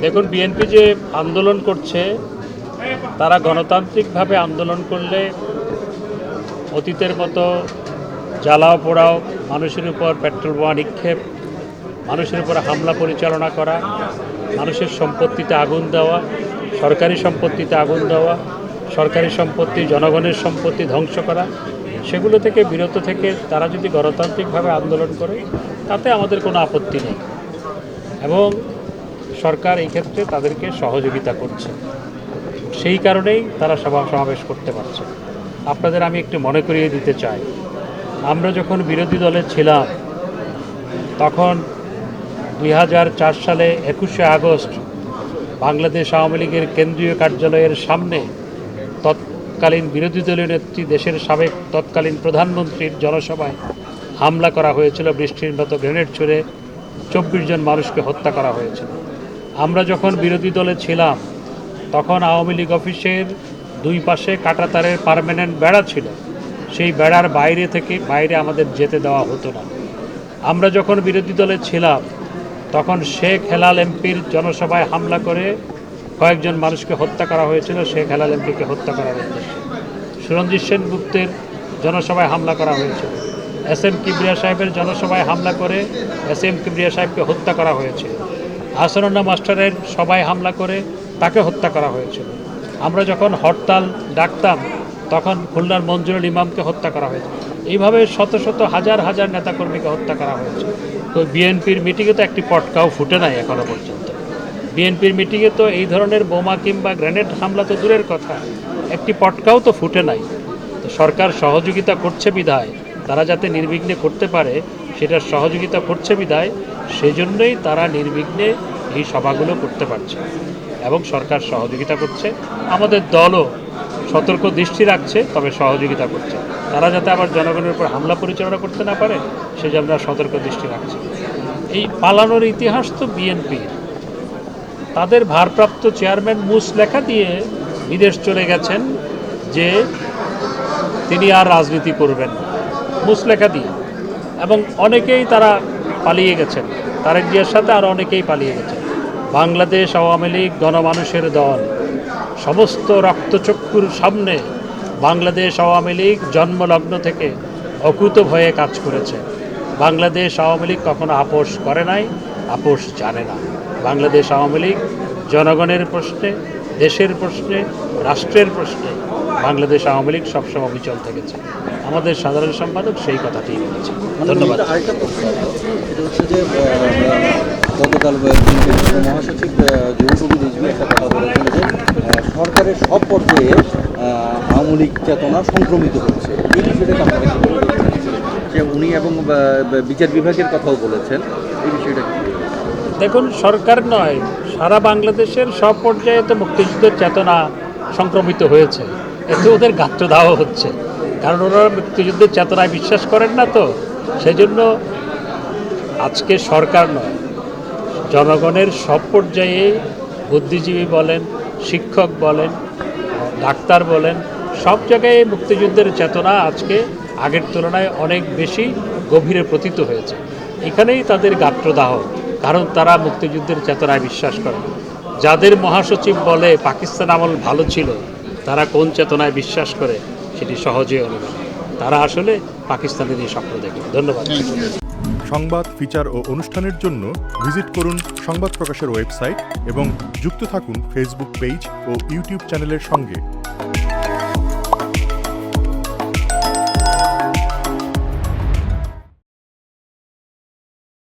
দেখুন, বিএনপি যে আন্দোলন করছে তারা গণতান্ত্রিকভাবে আন্দোলন করলে অতীতের মতো জ্বালাও পোড়াও, মানুষের উপর পেট্রোল বোমা নিক্ষেপ, মানুষের উপর হামলা পরিচালনা করা, মানুষের সম্পত্তিতে আগুন দেওয়া, সরকারি সম্পত্তিতে আগুন দেওয়া, সরকারি সম্পত্তি জনগণের সম্পত্তি ধ্বংস করা, সেগুলো থেকে বিরত থেকে তারা যদি গণতান্ত্রিকভাবে আন্দোলন করে তাতে আমাদের কোনো আপত্তি নেই এবং সরকার এই ক্ষেত্রে তাদেরকে সহযোগিতা করছে। সেই কারণেই তারা সভা সমাবেশ করতে পারছে। আপনাদের আমি একটু মনে করিয়ে দিতে চাই, আমরা যখন বিরোধী দলে ছিলাম তখন 2004 সালে 21শে আগস্ট বাংলাদেশ আওয়ামী লীগের কেন্দ্রীয় কার্যালয়ের সামনে তৎকালীন বিরোধী দলীয় নেত্রী, দেশের সাবেক তৎকালীন প্রধানমন্ত্রীর জনসভায় হামলা করা হয়েছিল। বৃষ্টির মতো গ্রেনেড ছুড়ে 24 জন মানুষকে হত্যা করা হয়েছিল। আমরা যখন বিরোধী দলে ছিলাম তখন আওয়ামী লীগ অফিসের দুই পাশে কাঁটাতারের পার্মানেন্ট বেড়া ছিল, সেই বেড়ার বাইরে আমাদের যেতে দেওয়া হতো না। আমরা যখন বিরোধী দলে ছিলাম তখন শেখ হেলাল এমপির জনসভায় হামলা করে কয়েকজন মানুষকে হত্যা করা হয়েছিল, শেখ হেলাল এমপিকে হত্যা করার উদ্দেশ্যে। সুরঞ্জিত সেনগুপ্তের জনসভায় হামলা করা হয়েছিল। এস এম কিবরিয়া সাহেবের জনসভায় হামলা করে এস এম কিবরিয়া সাহেবকে হত্যা করা হয়েছিল। হাসানুল্লাহ মাস্টারের সভায় হামলা করে তাকে হত্যা করা হয়েছিল। আমরা যখন হরতাল ডাকতাম তখন খুলনার মঞ্জুরুল ইমামকে হত্যা করা হয়েছে। এইভাবে শত শত হাজার হাজার নেতাকর্মীকে হত্যা করা হয়েছে। তো বিএনপির মিটিংয়ে তো একটি পটকাও ফুটে নাই এখনও পর্যন্ত। বিএনপির মিটিংয়ে তো এই ধরনের বোমা কিংবা গ্রেনেড হামলা তো দূরের কথা, একটি পটকাও তো ফুটে নাই। তো সরকার সহযোগিতা করছে বিধায়, তারা যাতে নির্বিঘ্নে করতে পারে সেটার সহযোগিতা করছে বিধায়, সেজন্যই তারা নির্বিঘ্নে এই সভাগুলো করতে পারছে এবং সরকার সহযোগিতা করছে। আমাদের দলও সতর্ক দৃষ্টি রাখছে, তবে সহযোগিতা করছে। তারা যাতে আবার জনগণের উপর হামলা পরিচালনা করতে না পারে সেজন্য সতর্ক দৃষ্টি রাখছে। এই পালানোর ইতিহাস তো বিএনপির। তাদের ভারপ্রাপ্ত চেয়ারম্যান মুসলেখা দিয়ে বিদেশ চলে গেছেন যে তিনি আর রাজনীতি করবেন না, মুসলেখা দিয়ে। এবং অনেকেই তারা পালিয়ে গেছেন, তারেক জিয়ার সাথে আরও অনেকেই পালিয়ে গেছেন। বাংলাদেশ আওয়ামী লীগ গণমানুষের দল, সমস্ত রক্তচক্ষুর সামনে বাংলাদেশ আওয়ামী লীগ জন্মলগ্ন থেকে অকুতভয়ে কাজ করেছে। বাংলাদেশ আওয়ামী লীগ কখনো আপোষ করে নাই, আপোষ জানে না। বাংলাদেশ আওয়ামী লীগ জনগণের প্রশ্নে, দেশের প্রশ্নে, রাষ্ট্রের প্রশ্নে বাংলাদেশ আওয়ামী লীগ সবসময় অবিচল থেকেছে। আমাদের সাধারণ সম্পাদক সেই কথাটিই বলেছে। ধন্যবাদ। গতকাল মহাসচিব জহুরুল রিজভী একটা কথা বলেছেন যে সরকারের সব পর্যায়ে আওয়ামী লীগ চেতনা সংক্রমিত হচ্ছে। এই বিষয়টাকে আপনারা কি বলবেন? যে উনি এবং বিচার বিভাগের কথাও বলেছেন, এই বিষয়টা কি? দেখুন, সরকার নয়, সারা বাংলাদেশের সব পর্যায়ে তো মুক্তিযুদ্ধের চেতনা সংক্রমিত হয়েছে। এতে ওদের গাত্রদাহ হচ্ছে, কারণ ওরা মুক্তিযুদ্ধের চেতনায় বিশ্বাস করেন না। তো সেজন্য আজকে সরকার নয়, জনগণের সব পর্যায়ে বুদ্ধিজীবী বলেন, শিক্ষক বলেন, ডাক্তার বলেন, সব জায়গায় মুক্তিযুদ্ধের চেতনা আজকে আগের তুলনায় অনেক বেশি গভীরে পতিত হয়েছে। এখানেই তাদের গাত্রদাহ, কারণ তারা মুক্তিযুদ্ধের চেতনায় বিশ্বাস করে। যাদের মহাসচিব বলে পাকিস্তান আমল ভালো ছিল, তারা কোন চেতনায় বিশ্বাস করে সেটি সহজেই অনুমান। তারা আসলে পাকিস্তানেরই স্বপ্ন দেখে। ধন্যবাদ। সংবাদ, ফিচার ও অনুষ্ঠানের জন্য ভিজিট করুন সংবাদ প্রকাশের ওয়েবসাইট এবং যুক্ত থাকুন ফেসবুক পেজ ও ইউটিউব চ্যানেলের সঙ্গে।